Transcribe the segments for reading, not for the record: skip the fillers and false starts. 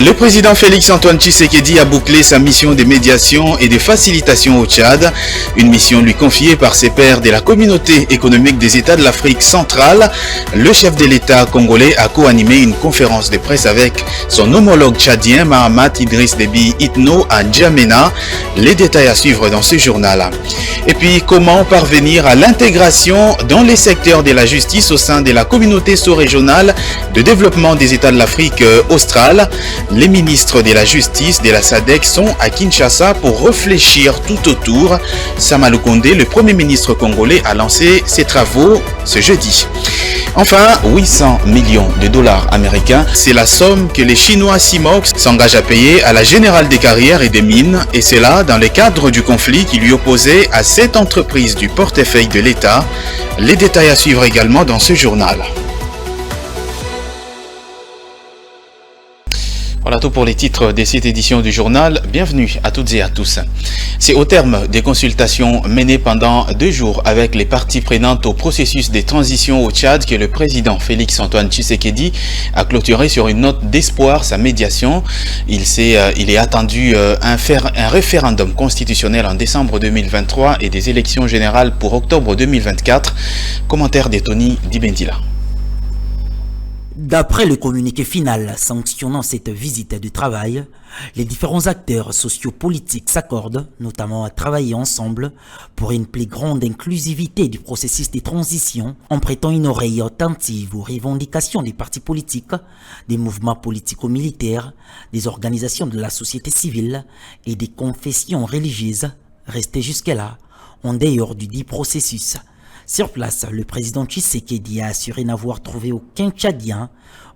Le président Félix-Antoine Tshisekedi a bouclé sa mission de médiation et de facilitation au Tchad, une mission lui confiée par ses pairs de la communauté économique des États de l'Afrique centrale. Le chef de l'État congolais a co-animé une conférence de presse avec son homologue tchadien Mahamat Idriss Déby Itno à N'Djamena. Les détails à suivre dans ce journal. Et puis, comment parvenir à l'intégration dans les secteurs de la justice au sein de la communauté sous-régionale de développement des États de l'Afrique australe. Les ministres de la Justice de la SADC sont à Kinshasa pour réfléchir tout autour. Sama Lukonde, le Premier ministre congolais, a lancé ses travaux ce jeudi. Enfin, 800 millions de dollars américains, c'est la somme que les Chinois Simox s'engagent à payer à la Générale des Carrières et des Mines, et c'est là dans le cadre du conflit qui lui opposait à cette entreprise du portefeuille de l'État. Les détails à suivre également dans ce journal. Voilà tout pour les titres de cette édition du journal. Bienvenue à toutes et à tous. C'est au terme des consultations menées pendant 2 jours avec les parties prenantes au processus des transitions au Tchad que le président Félix-Antoine Tshisekedi a clôturé sur une note d'espoir sa médiation. Il est attendu un référendum constitutionnel en décembre 2023 et des élections générales pour octobre 2024. Commentaire de Tony Dibendila. D'après le communiqué final sanctionnant cette visite de travail, les différents acteurs sociopolitiques s'accordent notamment à travailler ensemble pour une plus grande inclusivité du processus de transition en prêtant une oreille attentive aux revendications des partis politiques, des mouvements politico-militaires, des organisations de la société civile et des confessions religieuses restées jusque-là en dehors du dit processus. Sur place, le président Tshisekedi a assuré n'avoir trouvé aucun Tchadien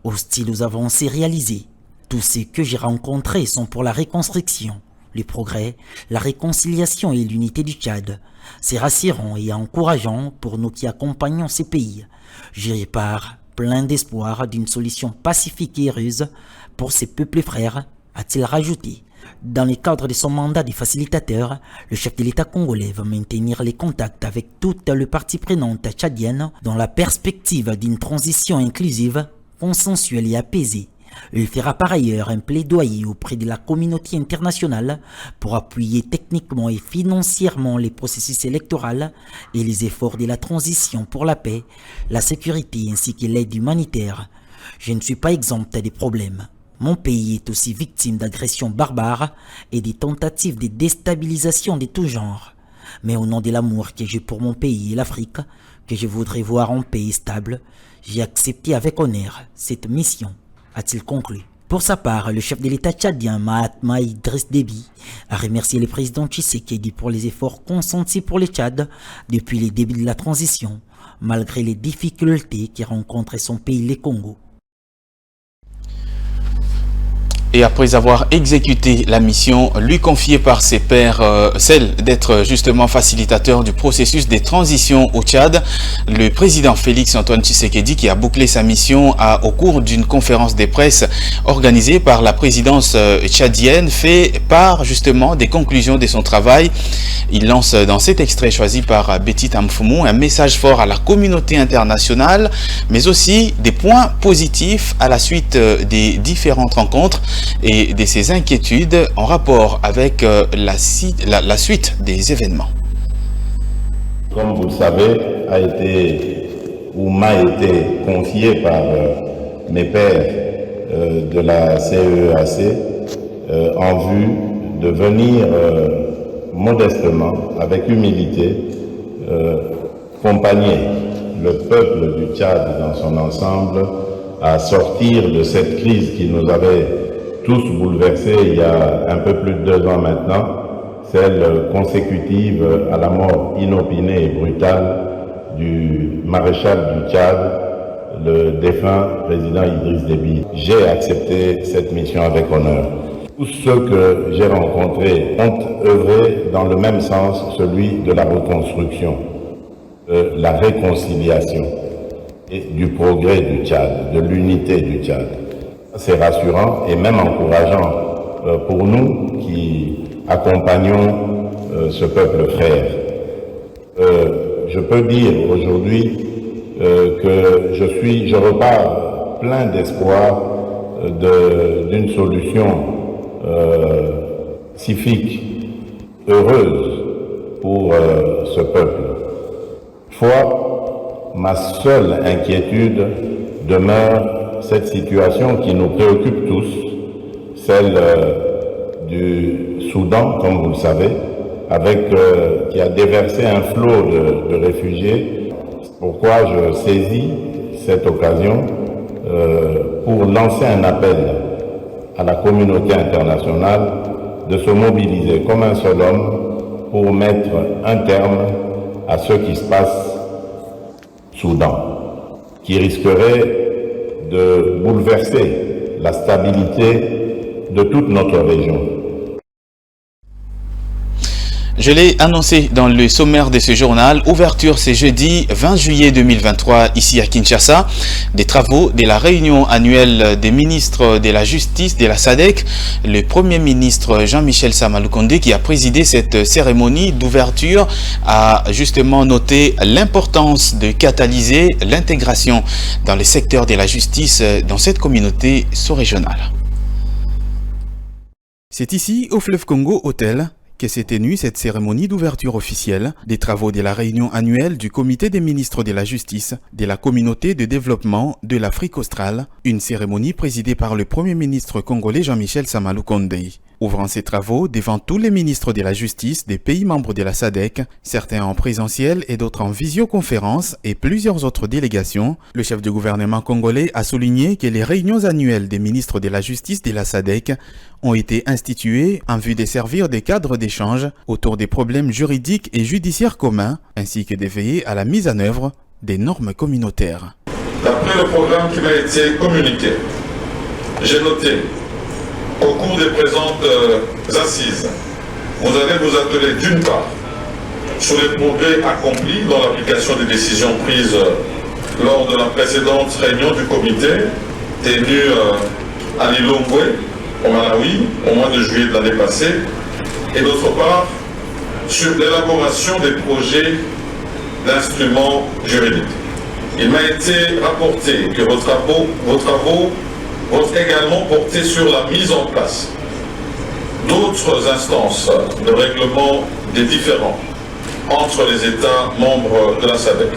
hostile aux avancées réalisées. Tous ceux que j'ai rencontrés sont pour la reconstruction, le progrès, la réconciliation et l'unité du Tchad. C'est rassurant et encourageant pour nous qui accompagnons ces pays. J'y pars plein d'espoir d'une solution pacifique et heureuse pour ces peuples frères, a-t-il rajouté. Dans le cadre de son mandat de facilitateur, le chef de l'État congolais va maintenir les contacts avec toutes les parties prenantes tchadiennes dans la perspective d'une transition inclusive, consensuelle et apaisée. Il fera par ailleurs un plaidoyer auprès de la communauté internationale pour appuyer techniquement et financièrement les processus électoraux et les efforts de la transition pour la paix, la sécurité ainsi que l'aide humanitaire. Je ne suis pas exempt des problèmes. Mon pays est aussi victime d'agressions barbares et des tentatives de déstabilisation de tout genre. Mais au nom de l'amour que j'ai pour mon pays et l'Afrique, que je voudrais voir en paix et stable, j'ai accepté avec honneur cette mission, a-t-il conclu. Pour sa part, le chef de l'État tchadien Mahamat Idriss Déby a remercié le président Tshisekedi pour les efforts consentis pour le Tchad depuis les débuts de la transition, malgré les difficultés que rencontre son pays, le Congo. Et après avoir exécuté la mission lui confiée par ses pairs, celle d'être justement facilitateur du processus des transitions au Tchad, le président Félix-Antoine Tshisekedi, qui a bouclé sa mission au cours d'une conférence de presse organisée par la présidence tchadienne, fait part justement des conclusions de son travail. Il lance dans cet extrait choisi par Betty Tamfumu un message fort à la communauté internationale, mais aussi des points positifs à la suite des différentes rencontres et de ses inquiétudes en rapport avec la suite des événements. Comme vous le savez, m'a été confié par mes pairs de la CEAC en vue de venir modestement, avec humilité, accompagner le peuple du Tchad dans son ensemble à sortir de cette crise qui nous avait tous bouleversés il y a un peu plus de 2 ans maintenant, celle consécutive à la mort inopinée et brutale du maréchal du Tchad, le défunt président Idriss Déby. J'ai accepté cette mission avec honneur. Tous ceux que j'ai rencontrés ont œuvré dans le même sens, celui de la reconstruction, de la réconciliation et du progrès du Tchad, de l'unité du Tchad. C'est rassurant et même encourageant pour nous qui accompagnons ce peuple frère. Je peux dire aujourd'hui que je repars plein d'espoir d'une solution pacifique, heureuse pour ce peuple. Toutefois, ma seule inquiétude demeure cette situation qui nous préoccupe tous, celle du Soudan, comme vous le savez, qui a déversé un flot de réfugiés. C'est pourquoi je saisis cette occasion pour lancer un appel à la communauté internationale de se mobiliser comme un seul homme pour mettre un terme à ce qui se passe au Soudan, qui risquerait de bouleverser la stabilité de toute notre région. Je l'ai annoncé dans le sommaire de ce journal. Ouverture ce jeudi 20 juillet 2023 ici à Kinshasa des travaux de la réunion annuelle des ministres de la Justice de la SADC. Le Premier ministre Jean-Michel Sama Lukonde, qui a présidé cette cérémonie d'ouverture, a justement noté l'importance de catalyser l'intégration dans le secteur de la justice dans cette communauté sous-régionale. C'est ici au Fleuve Congo Hôtel que s'est tenue cette cérémonie d'ouverture officielle des travaux de la réunion annuelle du Comité des ministres de la Justice de la Communauté de développement de l'Afrique australe, une cérémonie présidée par le Premier ministre congolais Jean-Michel Sama Lukonde. Ouvrant ces travaux devant tous les ministres de la Justice des pays membres de la SADC, certains en présentiel et d'autres en visioconférence et plusieurs autres délégations, le chef du gouvernement congolais a souligné que les réunions annuelles des ministres de la Justice de la SADC ont été instituées en vue de servir de cadre d'échange autour des problèmes juridiques et judiciaires communs, ainsi que de veiller à la mise en œuvre des normes communautaires. D'après le programme qui m'a été communiqué, j'ai noté au cours des présentes assises, vous allez vous atteler d'une part sur les progrès accomplis dans l'application des décisions prises lors de la précédente réunion du comité tenue à Lilongwe, au Malawi, au mois de juillet de l'année passée, et d'autre part sur l'élaboration des projets d'instruments juridiques. Il m'a été rapporté que vos travaux vont également porter sur la mise en place d'autres instances de règlement des différends entre les États membres de la SADC.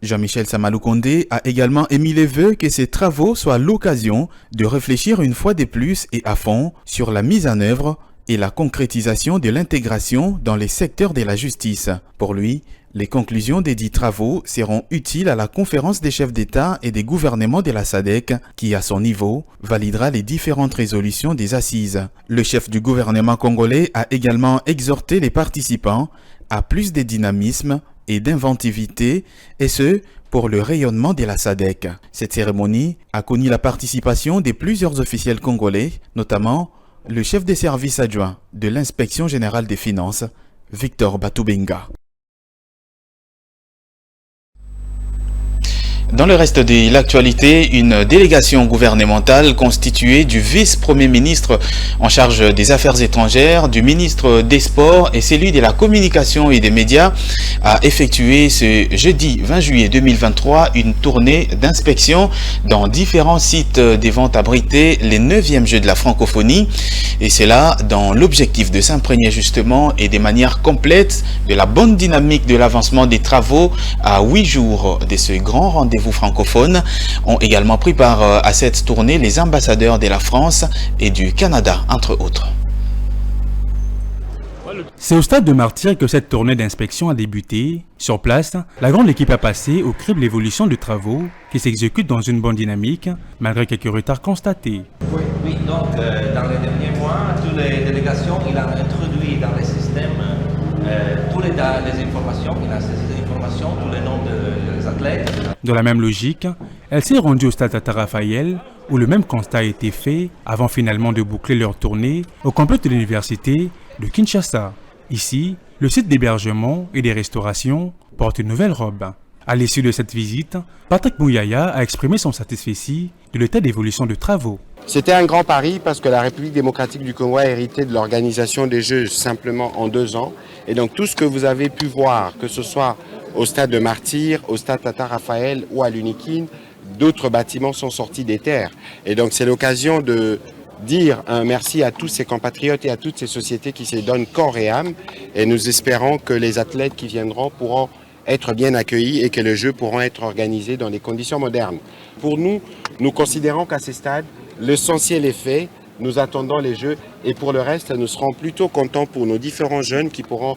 Jean-Michel Sama Lukonde a également émis les vœux que ces travaux soient l'occasion de réfléchir une fois de plus et à fond sur la mise en œuvre et la concrétisation de l'intégration dans les secteurs de la justice. Pour lui, les conclusions des dits travaux seront utiles à la conférence des chefs d'État et des gouvernements de la SADC qui, à son niveau, validera les différentes résolutions des assises. Le chef du gouvernement congolais a également exhorté les participants à plus de dynamisme et d'inventivité, et ce, pour le rayonnement de la SADC. Cette cérémonie a connu la participation de plusieurs officiels congolais, notamment le chef des services adjoints de l'Inspection générale des finances, Victor Batubenga. Dans le reste de l'actualité, une délégation gouvernementale constituée du vice-premier ministre en charge des affaires étrangères, du ministre des Sports et celui de la communication et des médias a effectué ce jeudi 20 juillet 2023 une tournée d'inspection dans différents sites des ventes abrités les 9e Jeux de la francophonie, et cela dans l'objectif de s'imprégner justement et de manière complète de la bonne dynamique de l'avancement des travaux à 8 jours de ce grand rendez-vous francophones. Ont également pris part à cette tournée les ambassadeurs de la France et du Canada, entre autres. C'est au stade de Martyr que cette tournée d'inspection a débuté. Sur place, la grande équipe a passé au crible l'évolution de travaux qui s'exécutent dans une bonne dynamique, malgré quelques retards constatés. Oui, donc dans les derniers mois, toutes les délégations, il a introduit dans les systèmes toutes les informations, il a saisi des informations, tous les noms des athlètes. Dans la même logique, elle s'est rendue au stade Tata Raphaël, où le même constat a été fait avant finalement de boucler leur tournée au complexe de l'université de Kinshasa. Ici, le site d'hébergement et des restaurations porte une nouvelle robe. À l'issue de cette visite, Patrick Mouyaya a exprimé son satisfait de l'état d'évolution de travaux. C'était un grand pari parce que la République démocratique du Congo a hérité de l'organisation des Jeux simplement en 2 ans. Et donc tout ce que vous avez pu voir, que ce soit au stade de Martyr, au stade Tata Raphaël ou à l'Unikin, d'autres bâtiments sont sortis des terres. Et donc c'est l'occasion de dire un merci à tous ces compatriotes et à toutes ces sociétés qui se donnent corps et âme. Et nous espérons que les athlètes qui viendront pourront être bien accueillis et que les Jeux pourront être organisés dans des conditions modernes. Pour nous, nous considérons qu'à ce stade, l'essentiel est fait. Nous attendons les Jeux et pour le reste, nous serons plutôt contents pour nos différents jeunes qui pourront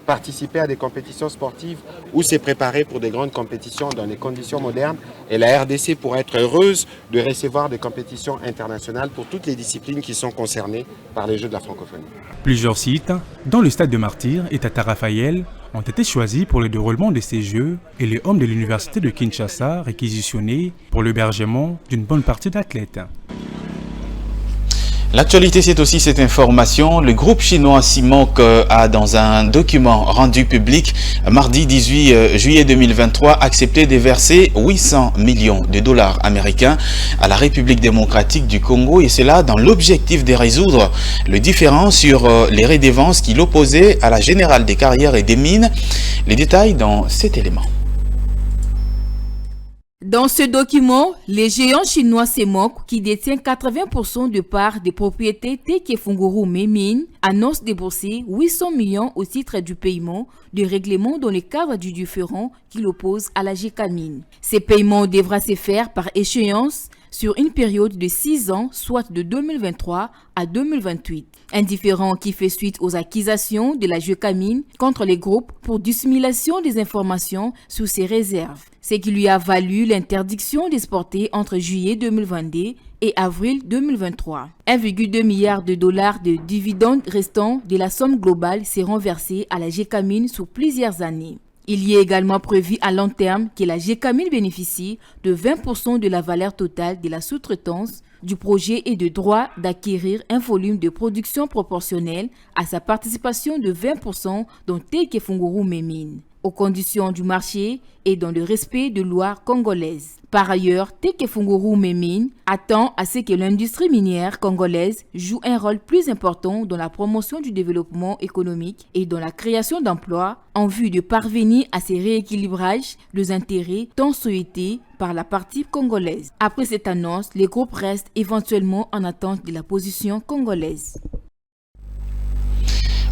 participer à des compétitions sportives ou se préparer pour des grandes compétitions dans des conditions modernes. Et la RDC pourra être heureuse de recevoir des compétitions internationales pour toutes les disciplines qui sont concernées par les Jeux de la francophonie. Plusieurs sites, dont le stade de Martyrs et Tata Raphaël, ont été choisis pour le déroulement de ces Jeux et les hommes de l'université de Kinshasa réquisitionnés pour l'hébergement d'une bonne partie d'athlètes. L'actualité, c'est aussi cette information. Le groupe chinois CIMOC a, dans un document rendu public mardi 18 juillet 2023, accepté de verser 800 millions de dollars américains à la République démocratique du Congo, et cela dans l'objectif de résoudre le différend sur les redevances qui l'opposaient à la Générale des carrières et des mines. Les détails dans cet élément. Dans ce document, les géants chinois CIMOC, qui détient 80% de parts des propriétés Tekefunguru Mines, annoncent débourser 800 millions au titre du paiement de règlement dans le cadre du différend qui l'oppose à la GECAMINE. Ces paiements devront se faire par échéance sur une période de 6 ans, soit de 2023 à 2028. Un différend qui fait suite aux accusations de la GECAMINE contre les groupes pour dissimulation des informations sur ses réserves, ce qui lui a valu l'interdiction d'exporter entre juillet 2022 et avril 2023. 1,2 milliard de dollars de dividendes restants de la somme globale seront versés à la GECAMINE sur plusieurs années. Il y est également prévu à long terme que la GECAMINE bénéficie de 20% de la valeur totale de la sous-traitance du projet et de droit d'acquérir un volume de production proportionnel à sa participation de 20% dans Tekefunguru Mines, aux conditions du marché et dans le respect de lois congolaises. Par ailleurs, Tekefunguru Mines attend à ce que l'industrie minière congolaise joue un rôle plus important dans la promotion du développement économique et dans la création d'emplois en vue de parvenir à ces rééquilibrages des intérêts tant souhaités par la partie congolaise. Après cette annonce, les groupes restent éventuellement en attente de la position congolaise.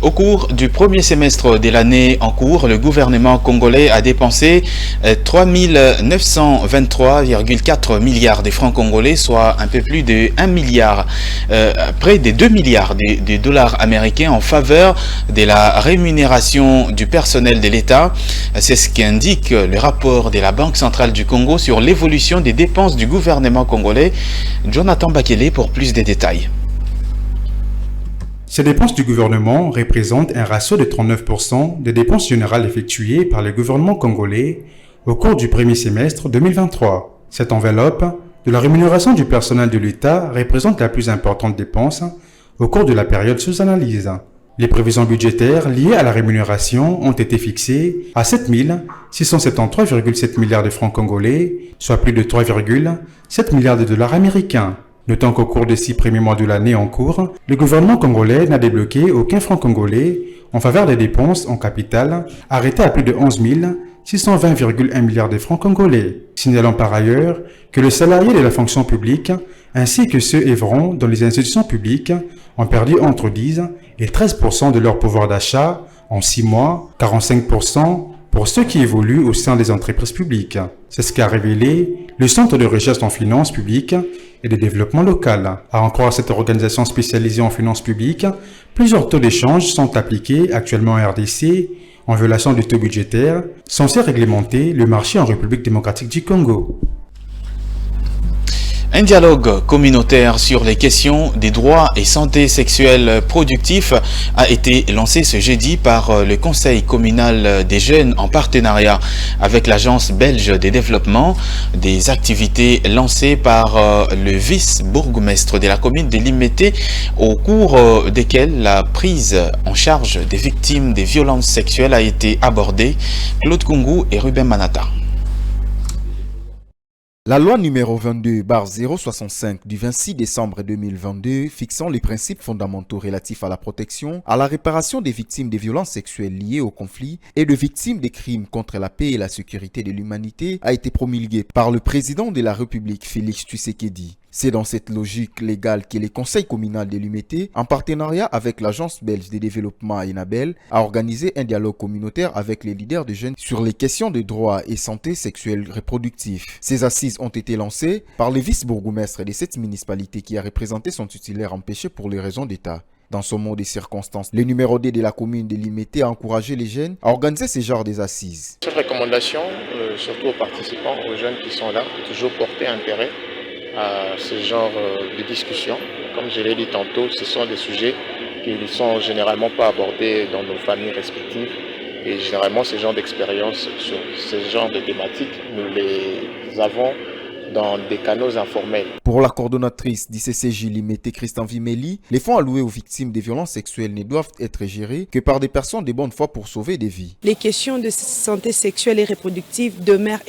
Au cours du premier semestre de l'année en cours, le gouvernement congolais a dépensé 3 923,4 milliards de francs congolais, soit un peu plus de 1 milliard, près de 2 milliards de dollars américains en faveur de la rémunération du personnel de l'État. C'est ce qu'indique le rapport de la Banque centrale du Congo sur l'évolution des dépenses du gouvernement congolais. Jonathan Bakele pour plus de détails. Ces dépenses du gouvernement représentent un ratio de 39% des dépenses générales effectuées par le gouvernement congolais au cours du premier semestre 2023. Cette enveloppe de la rémunération du personnel de l'État représente la plus importante dépense au cours de la période sous analyse. Les prévisions budgétaires liées à la rémunération ont été fixées à 7 673,7 milliards de francs congolais, soit plus de 3,7 milliards de dollars américains. Notons qu'au cours des 6 premiers mois de l'année en cours, le gouvernement congolais n'a débloqué aucun franc congolais en faveur des dépenses en capital, arrêtées à plus de 11 620,1 milliards de francs congolais. Signalons par ailleurs que les salariés de la fonction publique, ainsi que ceux œuvrant dans les institutions publiques, ont perdu entre 10 et 13% de leur pouvoir d'achat en 6 mois, 45% pour ceux qui évoluent au sein des entreprises publiques. C'est ce qu'a révélé le Centre de recherche en finances publiques et de développement local. À en croire cette organisation spécialisée en finances publiques, plusieurs taux d'échange sont appliqués actuellement en RDC en violation du taux budgétaire censé réglementer le marché en République démocratique du Congo. Un dialogue communautaire sur les questions des droits et santé sexuelle productifs a été lancé ce jeudi par le Conseil communal des jeunes en partenariat avec l'Agence belge de développement. Des activités lancées par le vice-bourgmestre de la commune de Limete, au cours desquelles la prise en charge des victimes des violences sexuelles a été abordée. Claude Kungu et Ruben Manata. La loi numéro 22/065 du 26 décembre 2022 fixant les principes fondamentaux relatifs à la protection, à la réparation des victimes des violences sexuelles liées au conflit et de victimes des crimes contre la paix et la sécurité de l'humanité a été promulguée par le président de la République Félix Tshisekedi. C'est dans cette logique légale que le Conseil communal de l'Umété, en partenariat avec l'Agence belge de développement Enabel, a organisé un dialogue communautaire avec les leaders de jeunes sur les questions de droit et santé sexuelle reproductive. Ces assises ont été lancées par le vice-bourgmestre de cette municipalité qui a représenté son titulaire empêché pour les raisons d'État. Dans ce mot de circonstances, le numéro 2 de la commune de l'Umété a encouragé les jeunes à organiser ce genre d'assises. Cette recommandation, surtout aux participants, aux jeunes qui sont là, de toujours porter intérêt à ce genre de discussion. Comme je l'ai dit tantôt, ce sont des sujets qui ne sont généralement pas abordés dans nos familles respectives. Et généralement, ce genre d'expérience sur ce genre de thématiques, nous les avons dans des canaux informels. Pour la coordonnatrice d'ICCJ Limité, Christian Vimeli, les fonds alloués aux victimes des violences sexuelles ne doivent être gérés que par des personnes de bonne foi pour sauver des vies. Les questions de santé sexuelle et reproductive demeurent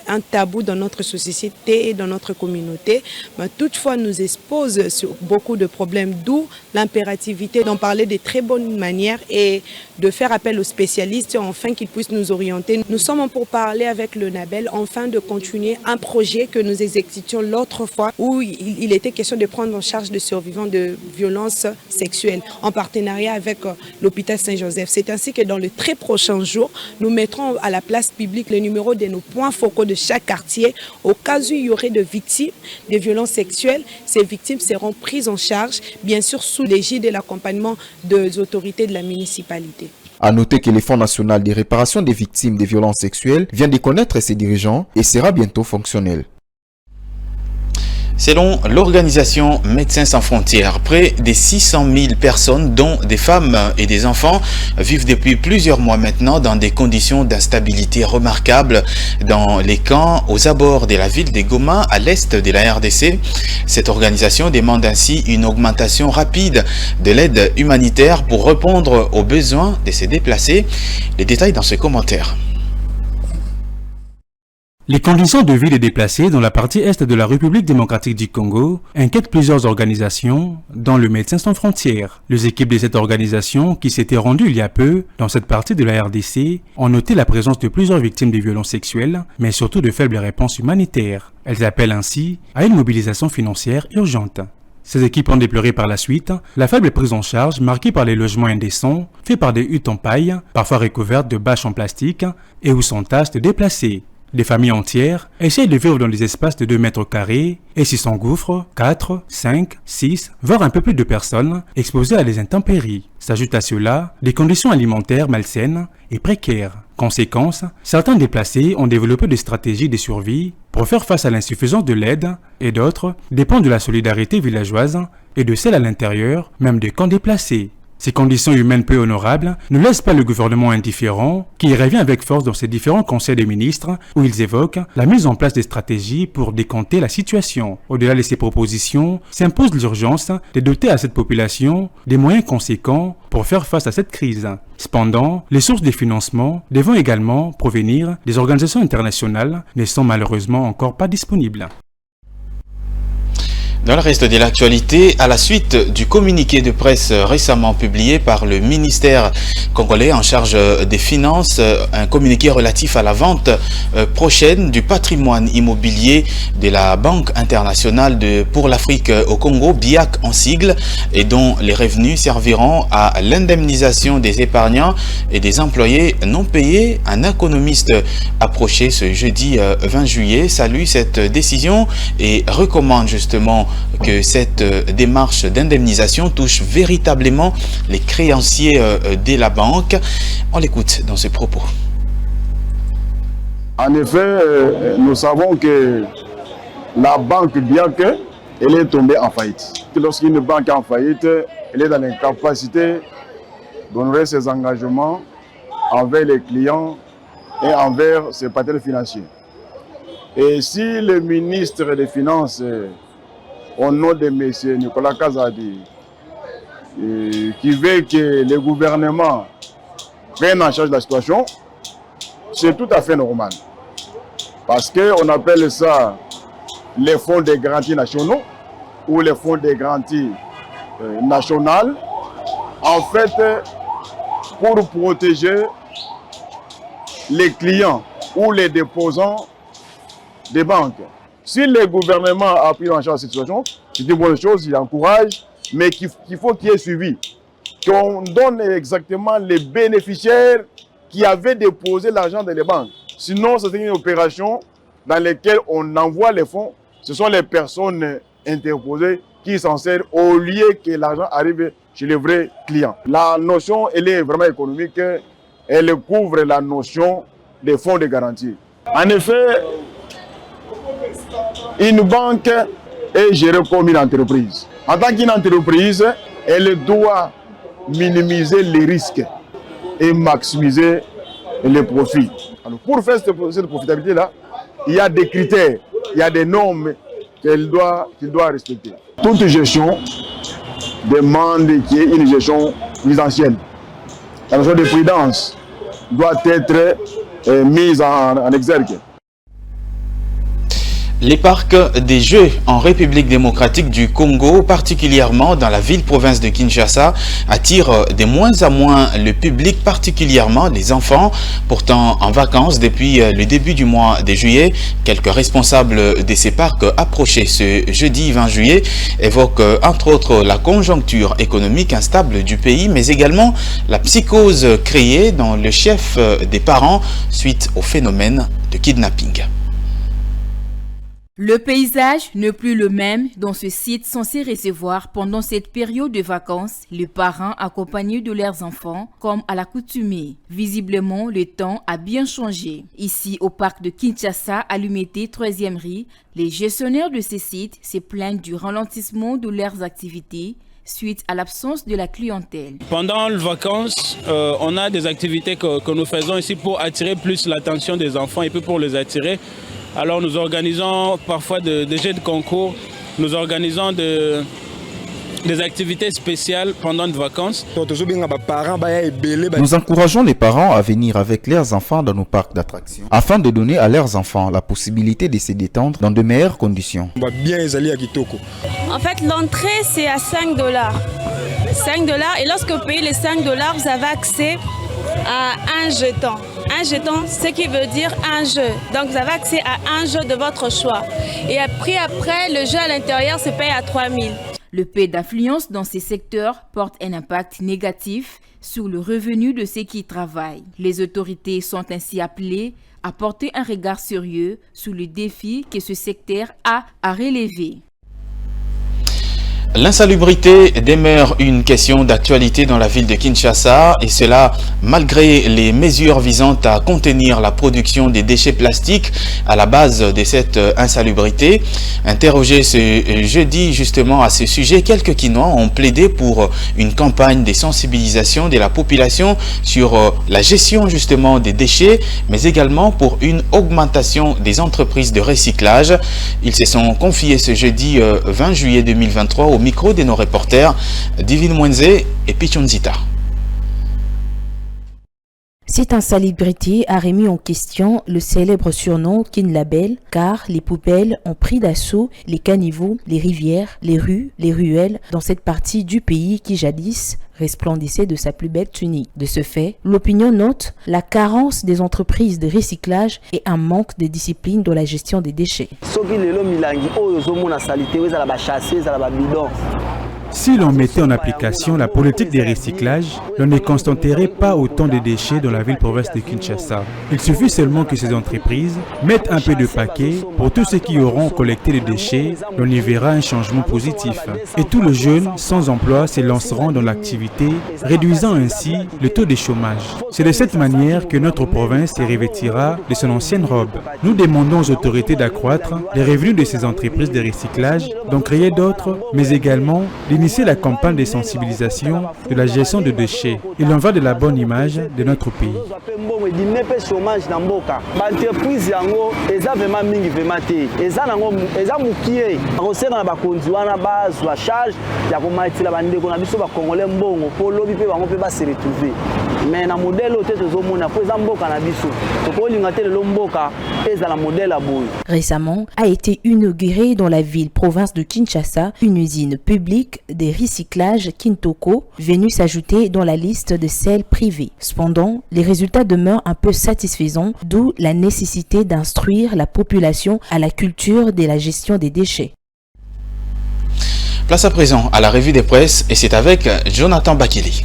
un tabou dans notre société et dans notre communauté. Mais toutefois, nous exposent sur beaucoup de problèmes, d'où l'impérativité d'en parler de très bonne manière et de faire appel aux spécialistes afin qu'ils puissent nous orienter. Nous sommes pour parler avec le NABEL afin de continuer un projet que nous exécutions l'autre fois où il était question de prendre en charge les survivants de violences sexuelles en partenariat avec l'hôpital Saint-Joseph. C'est ainsi que dans les très prochains jours, nous mettrons à la place publique le numéro de nos points focaux de chaque quartier. Au cas où il y aurait de victimes de violences sexuelles, ces victimes seront prises en charge, bien sûr sous l'égide de l'accompagnement des autorités de la municipalité. A noter que le Fonds national de réparation des victimes des violences sexuelles vient de connaître ses dirigeants et sera bientôt fonctionnel. Selon l'organisation Médecins sans frontières, près de 600 000 personnes, dont des femmes et des enfants, vivent depuis plusieurs mois maintenant dans des conditions d'instabilité remarquables dans les camps aux abords de la ville de Goma, à l'est de la RDC. Cette organisation demande ainsi une augmentation rapide de l'aide humanitaire pour répondre aux besoins de ces déplacés. Les détails dans ce commentaire. Les conditions de vie des déplacés dans la partie est de la République démocratique du Congo inquiètent plusieurs organisations, dont le Médecins sans frontières. Les équipes de cette organisation, qui s'étaient rendues il y a peu dans cette partie de la RDC, ont noté la présence de plusieurs victimes de violences sexuelles, mais surtout de faibles réponses humanitaires. Elles appellent ainsi à une mobilisation financière urgente. Ces équipes ont déploré par la suite la faible prise en charge marquée par les logements indécents, faits par des huttes en paille, parfois recouvertes de bâches en plastique, et où s'entassent de déplacés. Des familles entières essayent de vivre dans des espaces de 2 mètres carrés et s'y s'engouffrent 4, 5, 6, voire un peu plus de personnes exposées à des intempéries. S'ajoutent à cela des conditions alimentaires malsaines et précaires. Conséquence, certains déplacés ont développé des stratégies de survie pour faire face à l'insuffisance de l'aide et d'autres dépendent de la solidarité villageoise et de celle à l'intérieur, même des camps déplacés. Ces conditions humaines peu honorables ne laissent pas le gouvernement indifférent, qui revient avec force dans ses différents conseils des ministres où ils évoquent la mise en place des stratégies pour décompter la situation. Au-delà de ces propositions, s'impose l'urgence de doter à cette population des moyens conséquents pour faire face à cette crise. Cependant, les sources de financement devront également provenir des organisations internationales ne sont malheureusement encore pas disponibles. Dans le reste de l'actualité, à la suite du communiqué de presse récemment publié par le ministère congolais en charge des finances, un communiqué relatif à la vente prochaine du patrimoine immobilier de la Banque internationale pour l'Afrique au Congo, BIAC en sigle, et dont les revenus serviront à l'indemnisation des épargnants et des employés non payés. Un économiste approché ce jeudi 20 juillet salue cette décision et recommande justement que cette démarche d'indemnisation touche véritablement les créanciers de la banque. On l'écoute dans ce propos. En effet, nous savons que la banque BIAC, elle est tombée en faillite. Lorsqu'une banque est en faillite, elle est dans l'incapacité d'honorer ses engagements envers les clients et envers ses partenaires financiers. Et si le ministre des Finances, au nom de M. Nicolas Kazadi, qui veut que le gouvernement prenne en charge la situation, c'est tout à fait normal. Parce qu'on appelle ça les fonds de garantie nationaux ou les fonds de garantie nationales, en fait, pour protéger les clients ou les déposants des banques. Si le gouvernement a pris en charge cette situation, c'est une bonne chose, il encourage, mais qu'il faut qu'il y ait suivi. Qu'on donne exactement les bénéficiaires qui avaient déposé l'argent dans les banques. Sinon, c'est une opération dans laquelle on envoie les fonds. Ce sont les personnes interposées qui s'en servent au lieu que l'argent arrive chez les vrais clients. La notion, elle est vraiment économique. Elle couvre la notion des fonds de garantie. En effet, une banque est gérée comme une entreprise. En tant qu'une entreprise, elle doit minimiser les risques et maximiser les profits. Alors, pour faire cette profitabilité-là, il y a des critères, il y a des normes qu'il doit respecter. Toute gestion demande qu'il y ait une gestion prudentielle. La notion de prudence doit être mise en exergue. Les parcs des Jeux en République démocratique du Congo, particulièrement dans la ville-province de Kinshasa, attirent de moins en moins le public, particulièrement les enfants, pourtant en vacances depuis le début du mois de juillet. Quelques responsables de ces parcs approchés ce jeudi 20 juillet évoquent entre autres la conjoncture économique instable du pays, mais également la psychose créée dans le chef des parents suite au phénomène de kidnapping. Le paysage n'est plus le même dans ce site censé recevoir pendant cette période de vacances les parents accompagnés de leurs enfants comme à l'accoutumée. Visiblement, le temps a bien changé. Ici, au parc de Kinshasa, à l'Umité 3e rue, les gestionnaires de ces sites se plaignent du ralentissement de leurs activités suite à l'absence de la clientèle. Pendant les vacances, on a des activités que nous faisons ici pour attirer plus l'attention des enfants et puis pour les attirer. Alors nous organisons parfois des jeux de concours, nous organisons des activités spéciales pendant les vacances. Nous encourageons les parents à venir avec leurs enfants dans nos parcs d'attractions afin de donner à leurs enfants la possibilité de se détendre dans de meilleures conditions. En fait, l'entrée c'est à $5. $5 et lorsque vous payez les $5, vous avez accès à un jeton. Un jeton, ce qui veut dire un jeu. Donc vous avez accès à un jeu de votre choix. Et après, le jeu à l'intérieur se paye à 3 000. Le peu d'affluence dans ces secteurs porte un impact négatif sur le revenu de ceux qui travaillent. Les autorités sont ainsi appelées à porter un regard sérieux sur le défi que ce secteur a à relever. L'insalubrité demeure une question d'actualité dans la ville de Kinshasa et cela malgré les mesures visant à contenir la production des déchets plastiques à la base de cette insalubrité. Interrogé ce jeudi justement à ce sujet, quelques Kinois ont plaidé pour une campagne de sensibilisation de la population sur la gestion justement des déchets, mais également pour une augmentation des entreprises de recyclage. Ils se sont confiés ce jeudi 20 juillet 2023 au micro de nos reporters Divine Mwenze et Pichonzita. Cette insalubrité a remis en question le célèbre surnom Kin Label car les poubelles ont pris d'assaut les caniveaux, les rivières, les rues, les ruelles dans cette partie du pays qui jadis resplendissait de sa plus belle tunique. De ce fait, l'opinion note la carence des entreprises de recyclage et un manque de discipline dans la gestion des déchets. Si l'on mettait en application la politique des recyclages, l'on ne constaterait pas autant de déchets dans la ville-province de Kinshasa. Il suffit seulement que ces entreprises mettent un peu de paquet pour tous ceux qui auront collecté les déchets, l'on y verra un changement positif. Et tous les jeunes sans emploi se lanceront dans l'activité, réduisant ainsi le taux de chômage. C'est de cette manière que notre province se revêtira de son ancienne robe. Nous demandons aux autorités d'accroître les revenus de ces entreprises de recyclage, d'en créer d'autres, mais également d'initier la campagne de sensibilisation de la gestion de déchets. Il en va de la bonne image de notre pays. Récemment, a été inaugurée dans la ville-province de Kinshasa une usine publique de recyclage Kintoko, venue s'ajouter dans la liste de celles privées. Cependant, les résultats demeurent un peu satisfaisants, d'où la nécessité d'instruire la population à la culture de la gestion des déchets. Place à présent à la revue des presses et c'est avec Jonathan Bakili.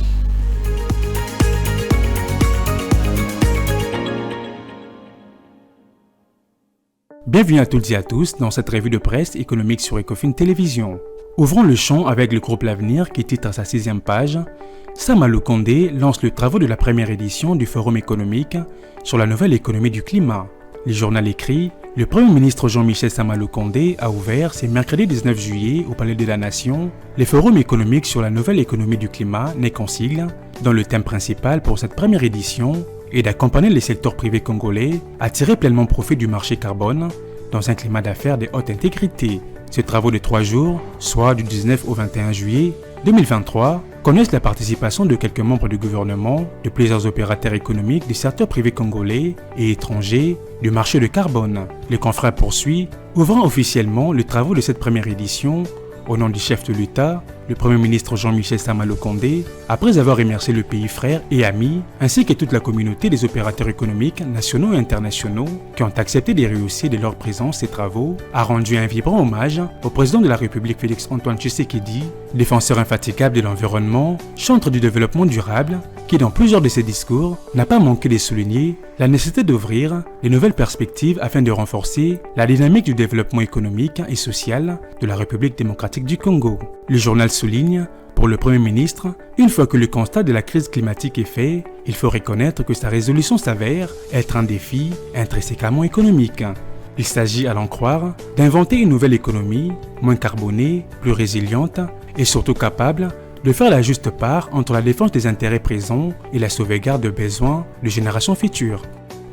Bienvenue à toutes et à tous dans cette revue de presse économique sur Ecofin Télévision. Ouvrons le champ avec le groupe L'Avenir qui titre à sa 6e page « Sama Lukonde lance le travaux de la première édition du Forum économique sur la nouvelle économie du climat ». Le journal écrit « Le Premier ministre Jean-Michel Sama Lukonde a ouvert ce mercredi 19 juillet au Palais de la Nation le Forum économique sur la nouvelle économie du climat, NEC en sigle, dont le thème principal pour cette première édition est d'accompagner les secteurs privés congolais à tirer pleinement profit du marché carbone dans un climat d'affaires de haute intégrité. Ces travaux de 3 jours, soit du 19 au 21 juillet 2023, connaissent la participation de quelques membres du gouvernement, de plusieurs opérateurs économiques du secteur privé congolais et étrangers du marché de carbone. Le confrère poursuit, ouvrant officiellement les travaux de cette première édition au nom du chef de l'État, le Premier ministre Jean-Michel Sama Lukonde, après avoir remercié le pays frère et ami, ainsi que toute la communauté des opérateurs économiques nationaux et internationaux qui ont accepté de rehausser de leur présence ces travaux, a rendu un vibrant hommage au président de la République Félix-Antoine Tshisekedi, défenseur infatigable de l'environnement, chantre du développement durable, qui dans plusieurs de ses discours n'a pas manqué de souligner la nécessité d'ouvrir de nouvelles perspectives afin de renforcer la dynamique du développement économique et social de la République démocratique du Congo. Le journal souligne, pour le Premier ministre, une fois que le constat de la crise climatique est fait, il faut reconnaître que sa résolution s'avère être un défi intrinsèquement économique. Il s'agit, à l'en croire, d'inventer une nouvelle économie, moins carbonée, plus résiliente et surtout capable de faire la juste part entre la défense des intérêts présents et la sauvegarde de besoins de générations futures.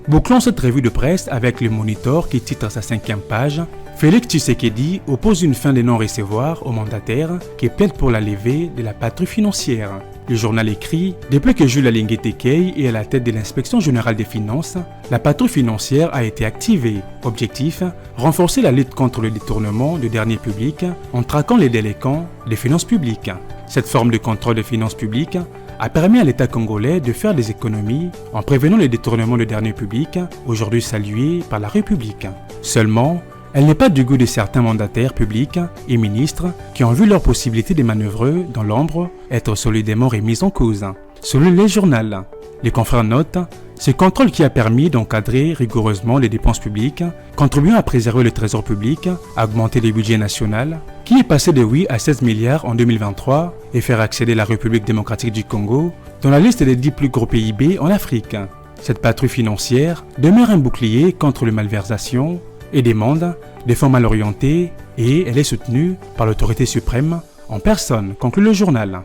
Bouclons cette revue de presse avec le Monitor qui titre à sa 5e page « Félix Tshisekedi oppose une fin de non-recevoir aux mandataires qui plaident pour la levée de la patrouille financière ». Le journal écrit « Depuis que Jules Alingué Tekei est à la tête de l'inspection générale des finances, la patrouille financière a été activée. Objectif, renforcer la lutte contre le détournement de deniers publics en traquant les délinquants des finances publiques. Cette forme de contrôle des finances publiques a permis à l'État congolais de faire des économies en prévenant les détournements de deniers publics, aujourd'hui salués par la République. Seulement, elle n'est pas du goût de certains mandataires publics et ministres qui ont vu leur possibilité de manœuvrer dans l'ombre être solidement remise en cause. Selon le journal, les confrères notent ce contrôle qui a permis d'encadrer rigoureusement les dépenses publiques, contribuant à préserver le trésor public, à augmenter le budget national, qui est passé de 8 à 16 milliards en 2023 et faire accéder la République démocratique du Congo dans la liste des 10 plus gros PIB en Afrique. Cette patrouille financière demeure un bouclier contre les malversations et demande des fonds mal orientés et elle est soutenue par l'autorité suprême en personne, conclut le journal.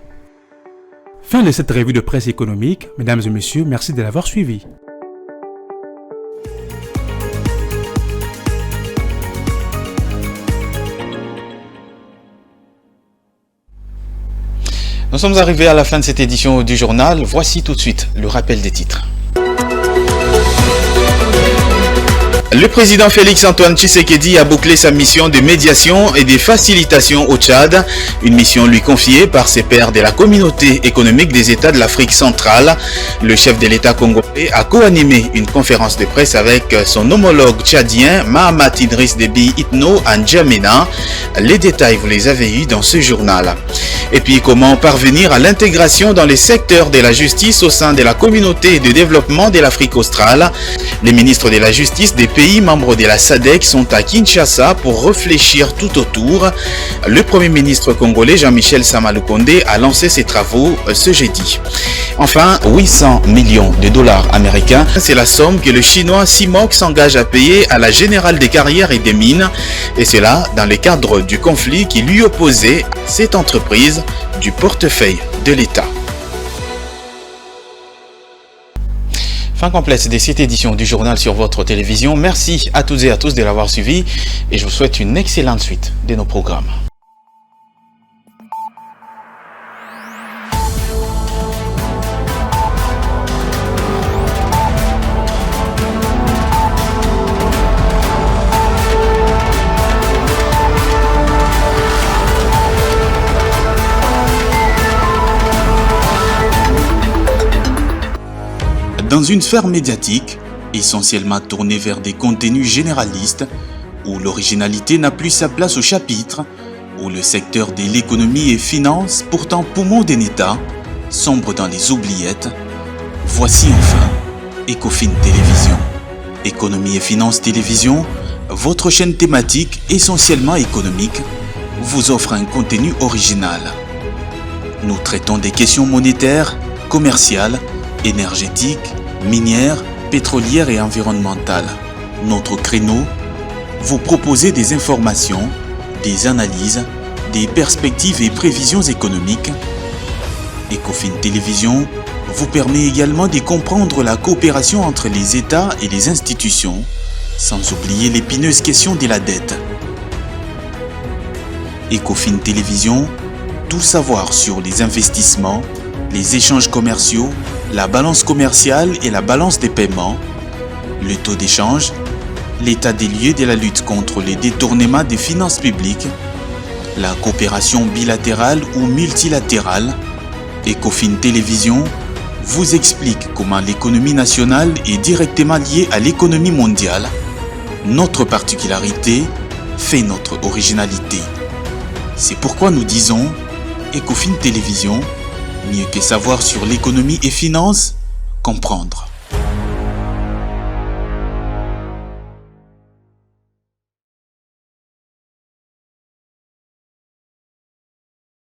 Fin de cette revue de presse économique. Mesdames et messieurs, merci de l'avoir suivi. Nous sommes arrivés à la fin de cette édition du journal. Voici tout de suite le rappel des titres. Le président Félix-Antoine Tshisekedi a bouclé sa mission de médiation et de facilitation au Tchad, une mission lui confiée par ses pairs de la communauté économique des États de l'Afrique centrale. Le chef de l'État congolais a co-animé une conférence de presse avec son homologue tchadien Mahamat Idriss Déby Itno à N'Djamena. Les détails, vous les avez eus dans ce journal. Et puis, comment parvenir à l'intégration dans les secteurs de la justice au sein de la communauté de développement de l'Afrique australe. Les ministres de la justice des pays membres de la SADC sont à Kinshasa pour réfléchir tout autour. Le Premier ministre congolais Jean-Michel Sama Lukonde a lancé ses travaux ce jeudi. Enfin, 800 millions de dollars américains, c'est la somme que le chinois CIMOC s'engage à payer à la Générale des carrières et des mines, et cela dans le cadre du conflit qui lui opposait cette entreprise base du portefeuille de l'État. Fin complète de cette édition du journal sur votre télévision. Merci à toutes et à tous de l'avoir suivi et je vous souhaite une excellente suite de nos programmes. Dans une sphère médiatique, essentiellement tournée vers des contenus généralistes, où l'originalité n'a plus sa place au chapitre, où le secteur de l'économie et finance, pourtant poumon d'un État, sombre dans les oubliettes, voici enfin Ecofin Télévision. Économie et finance télévision, votre chaîne thématique essentiellement économique, vous offre un contenu original. Nous traitons des questions monétaires, commerciales, énergétiques, minières, pétrolières et environnementales. Notre créneau, vous proposer des informations, des analyses, des perspectives et prévisions économiques. Ecofin Télévision vous permet également de comprendre la coopération entre les États et les institutions, sans oublier l'épineuse question de la dette. Ecofin Télévision, tout savoir sur les investissements, les échanges commerciaux, la balance commerciale et la balance des paiements, le taux d'échange, l'état des lieux de la lutte contre les détournements des finances publiques, la coopération bilatérale ou multilatérale. Ecofin Télévision vous explique comment l'économie nationale est directement liée à l'économie mondiale. Notre particularité fait notre originalité. C'est pourquoi nous disons Ecofin Télévision, mieux que savoir sur l'économie et finances, comprendre.